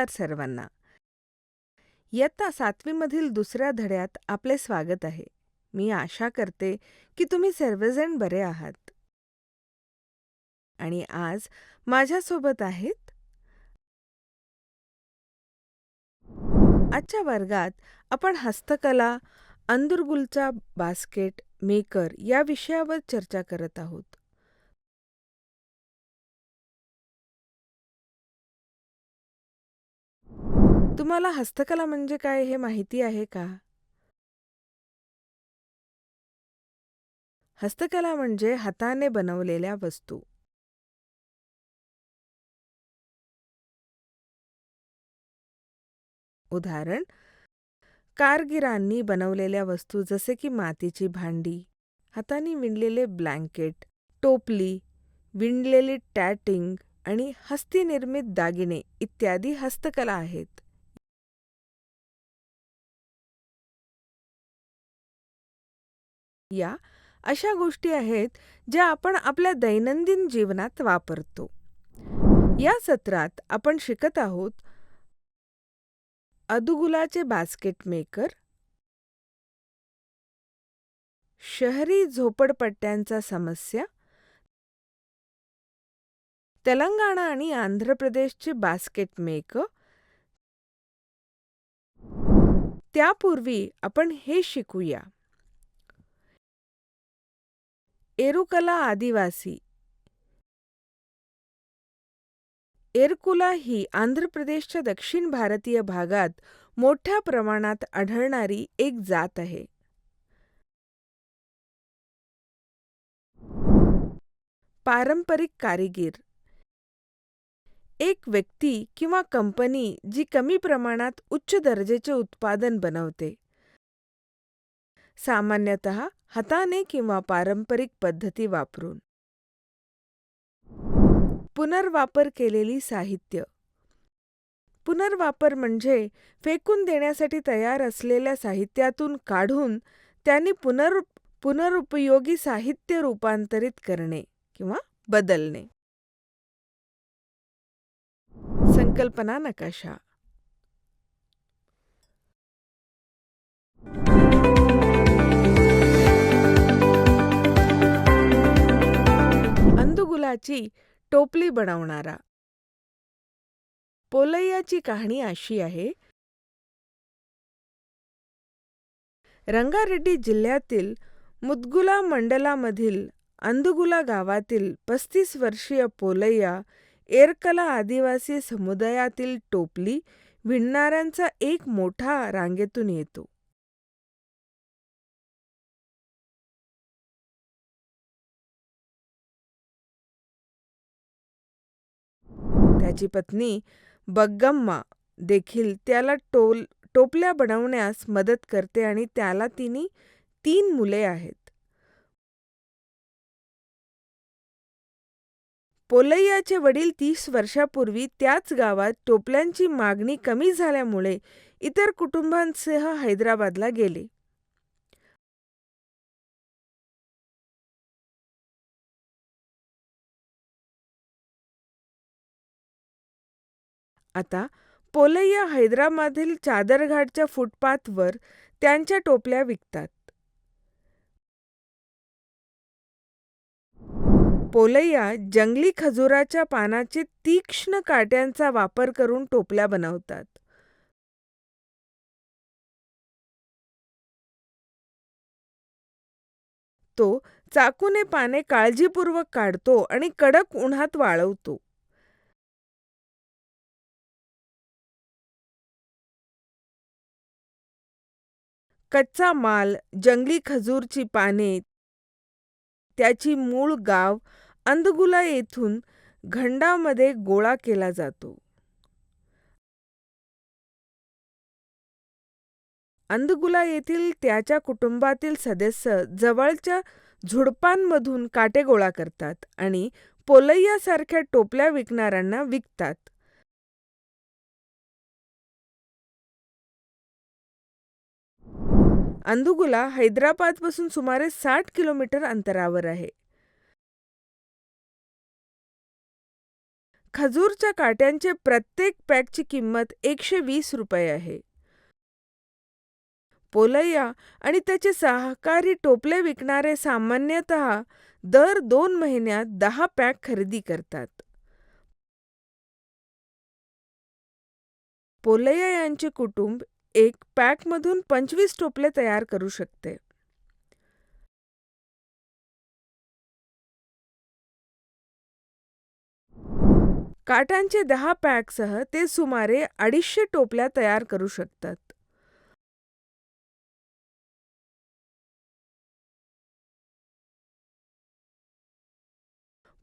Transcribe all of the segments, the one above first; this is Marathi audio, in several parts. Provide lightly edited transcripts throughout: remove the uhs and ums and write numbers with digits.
नमस्कार सर्वांना. इयत्ता 7वी मधील दुसऱ्या धड्यात आपले स्वागत आहे. मी आशा करते की तुम्ही सर्वजण बरे आहात. आणि आज माझ्यासोबत आहेत. आजच्या वर्गात आपण हस्तकला, अंदुरगुलचा बास्केट मेकर या विषयावर चर्चा करत आहोत. तुम्हाला हस्तकला म्हणजे काय हे माहिती आहे का? हस्तकला म्हणजे हाताने बनवलेल्या वस्तू. उदाहरण, कारगिरांनी बनवलेल्या वस्तू जसे की मातीची भांडी, हाताने विणलेले ब्लँकेट, टोपली, विणलेली टॅटिंग आणि हस्तीनिर्मित दागिने इत्यादी हस्तकला आहेत. या अशा गोष्टी आहेत ज्या आपण आपल्या दैनंदिन जीवनात वापरतो. या सत्रात आपण शिकत आहोत अदुगुलाचे बास्केट मेकर, शहरी झोपडपट्ट्यांचा समस्या, तेलंगणा आणि आंध्र प्रदेशचे बास्केट मेकर. त्यापूर्वी आपण हे शिकूया. एरुकला आदिवासी. एरकुला ही आंध्र प्रदेशच्या दक्षिण भारतीय भागात मोठ्या प्रमाणात आढळणारी एक जात आहे. पारंपरिक कारागीर. एक व्यक्ती किंवा कंपनी जी कमी प्रमाणात उच्च दर्जाचे उत्पादन बनवते, सामान्यतः हाताने किंवा पारंपरिक पद्धती वापरून. पुनर्वापर केलेली साहित्य. पुनर्वापर म्हणजे फेकून देण्यासाठी तयार असलेल्या साहित्यातून काढून त्यांनी पुनरुपयोगी साहित्य रूपांतरित करणे किंवा बदलणे. संकल्पना नकाशा. अंदुगुलाची टोपली बनवणारा. पोलैयाची कहाणी अशी आहे. रंगारेड्डी जिल्ह्यातील मुदगुला मंडलामधील अंदुगुला गावातील 35 वर्षीय पोलैया एरकला आदिवासी समुदायातील टोपली विणणाऱ्यांचा एक मोठा रांगेतून येतो. त्याची पत्नी बग्गम्मा देखील त्याला टोपल्या बनवण्यास मदत करते आणि त्याला 3 मुले आहेत. पोलैयाचे वडील 30 वर्षापूर्वी त्याच गावात टोपल्यांची मागणी कमी झाल्यामुळे इतर कुटुंबांसह हैदराबादला गेले. आता पोलैया हैदराबादमधील चादरघाटच्या फुटपाथवर त्यांच्या टोपल्या विकतात. पोलैया जंगली खजुराच्या पानाचे तीक्ष्ण काट्यांचा वापर करून टोपल्या बनवतात. तो चाकूने पाने काळजीपूर्वक काढतो आणि कडक उन्हात वाळवतो. कच्चा माल, जंगली खजूरची पाने, त्याची मूळ गाव अंदगुला येथून घंडामध्ये गोळा केला जातो. अंदगुला येथील त्याच्या कुटुंबातील सदस्य जवळच्या झुडपांमधून काटे गोळा करतात आणि पोलैयासारख्या टोपल्या विकणाऱ्यांना विकतात. अंदुगुला हैदराबादपासून सुमारे 60 किलोमीटर अंतरावर आहे. खजूरच्या काट्यांचे प्रत्येक पॅकची किंमत ₹120 आहे. पोलैया आणि त्याचे सहकारी टोपले विकणारे सामान्यतः दर 2 महिन्यात 10 पॅक खरेदी करतात. पोलैया यांचे कुटुंब एक पॅकमधून 25 टोपले तयार करू शकते. काटांचे 10 पॅकसह ते सुमारे 250 टोपल्या तयार करू शकतात.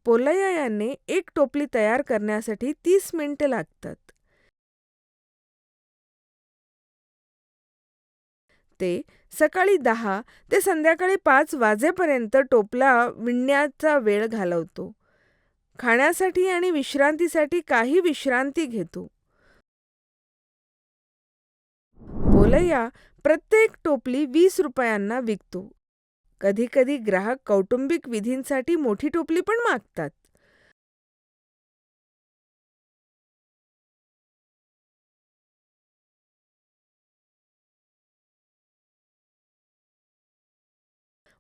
पोलैया यांना एक टोपली तयार करण्यासाठी 30 मिनिटे लागतात. ते सकाळी 10 ते संध्याकाळी 5 वाजेपर्यंत टोपला विणण्याचा वेळ घालवतो. खाण्यासाठी आणि विश्रांतीसाठी काही विश्रांती घेतो. पोलैया प्रत्येक टोपली ₹20 विकतो. कधीकधी ग्राहक कौटुंबिक विधींसाठी मोठी टोपली पण मागतात.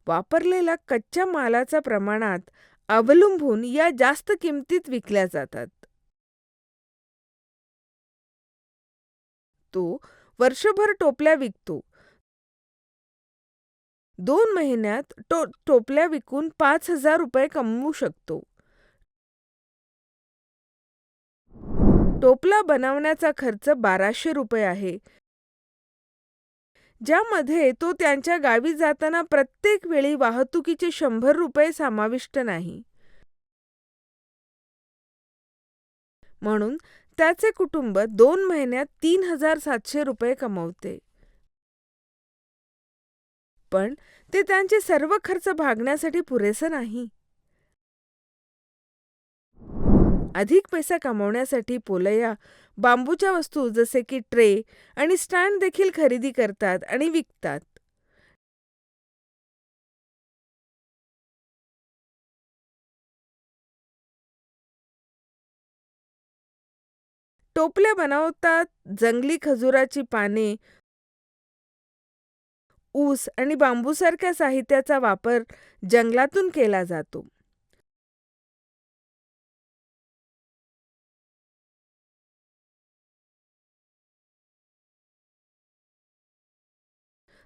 वापरलेल्या कच्च्या मालाच्या प्रमाणात अवलंबून या जास्त किमतीत विकल्या जातात. तो वर्षभर टोपल्या विकतो. 2 महिन्यात टोपल्या विकून ₹5,000 कमवू शकतो. टोपला बनवण्याचा खर्च ₹1200 आहे, ज्यामध्ये तो त्यांच्या गावी जाताना प्रत्येक वेळी वाहतुकीचे ₹100 समाविष्ट नाही. म्हणून त्याचे कुटुंब 2 महिन्यात ₹3,700 कमवते. पण ते त्यांचे सर्व खर्च भागण्यासाठी पुरेसे नाही. अधिक पैसा कमवण्यासाठी पोलैया बांबूच्या वस्तू जसे की ट्रे आणि स्टँड देखील खरेदी करतात आणि विकतात. टोपल्या बनवतात जंगली खजुराची पाने, ऊस आणि बांबूसारख्या साहित्याचा वापर जंगलातून केला जातो.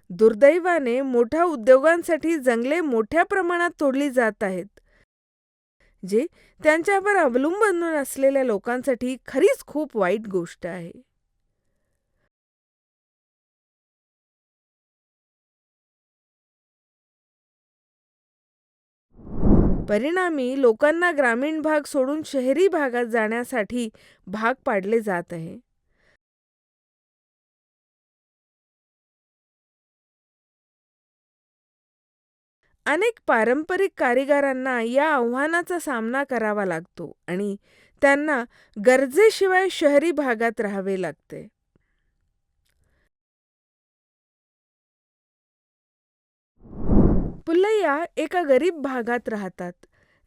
दुर्दैवाने मोठ्या उद्योगांसाठी जंगले मोठ्या प्रमाणात तोडली जात आहेत, जे त्यांच्यावर अवलंबून असलेल्या लोकांसाठी खरीच खूप वाईट गोष्ट आहे. परिणामी लोकांना ग्रामीण भाग सोडून शहरी भागात जाण्यासाठी भाग पाडले जात आहे. अनेक पारंपरिक कारागिरांना या आव्हानाचा सामना करावा लागतो आणि त्यांना गरजेशिवाय शहरी भागात राहावे लागते. पुल्लैया एका गरीब भागात राहतात,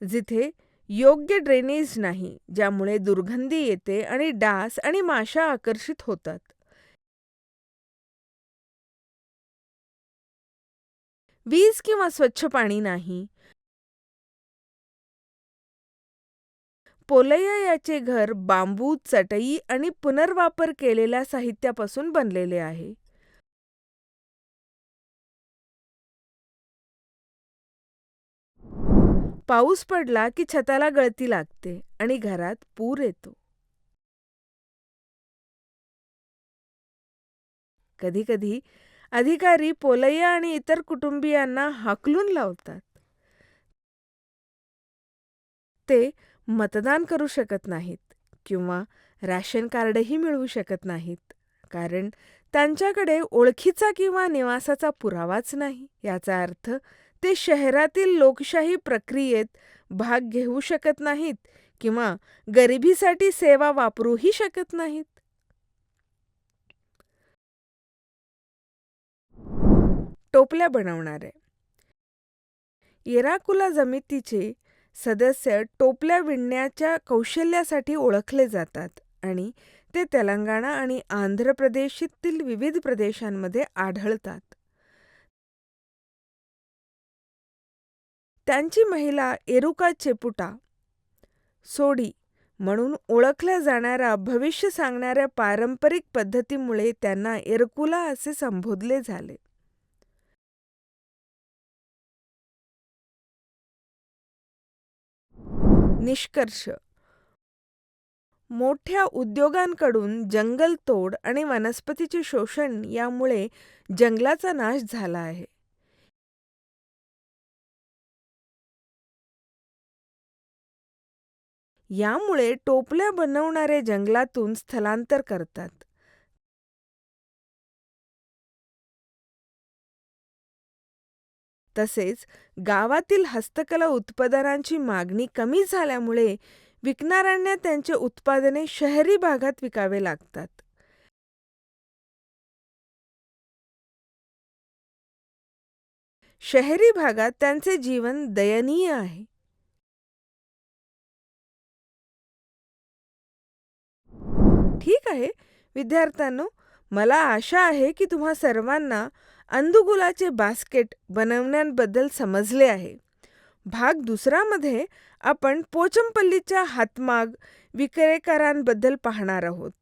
जिथे योग्य ड्रेनेज नाही, ज्यामुळे दुर्गंधी येते आणि डास आणि माशा आकर्षित होतात. वीज किंवा स्वच्छ पाणी नाही. पोलैया याचे घर बांबू, चटई आणि पुनर्वापर केलेल्या साहित्यापासून बनलेले आहे. पाऊस पडला की छताला गळती लागते आणि घरात पूर येतो. कधीकधी अधिकारी पोलैया आणि इतर कुटुंबियांना हाकलून लावतात. ते मतदान करू शकत नाहीत किंवा राशन कार्डही मिळवू शकत नाहीत, कारण त्यांच्याकडे ओळखीचा किंवा निवासाचा पुरावाच नाही. याचा अर्थ ते शहरातील लोकशाही प्रक्रियेत भाग घेऊ शकत नाहीत किंवा गरिबीसाठी सेवा वापरूही शकत नाहीत. टोपल्या बनवणारे येराकुला जमातीचे सदस्य टोपल्या विणण्याच्या कौशल्यासाठी ओळखले जातात आणि ते तेलंगणा आणि आंध्र प्रदेशातील विविध प्रदेशांमध्ये आढळतात. त्यांची महिला एरुका चेपुटा सोडी म्हणून ओळखल्या जाणाऱ्या भविष्य सांगणाऱ्या पारंपरिक पद्धतीमुळे त्यांना एरकुला असे संबोधले झाले. निष्कर्ष: मोठ्या उद्योगांकडून जंगलतोड आणि वनस्पतीचे शोषण यामुळे जंगलाचा नाश झाला आहे. यामुळे टोपल्या बनवणारे जंगलातून स्थलांतर करतात. तसेच गावातील हस्तकला उत्पादनांची मागणी कमी झाल्यामुळे विकणाऱ्यांना त्यांचे उत्पादने शहरी भागात विकावे लागतात. शहरी भागात त्यांचे जीवन दयनीय आहे. ठीक आहे विद्यार्थ्यांनो, मला आशा आहे की तुम्हा सर्वांना अंदुगुलाचे बास्केट बनवण्याबद्दल समजले आहे. भाग दुसरामध्ये आपण पोचमपल्लीच्या हातमाग विक्रेकरांबद्दल पाहणार आहोत.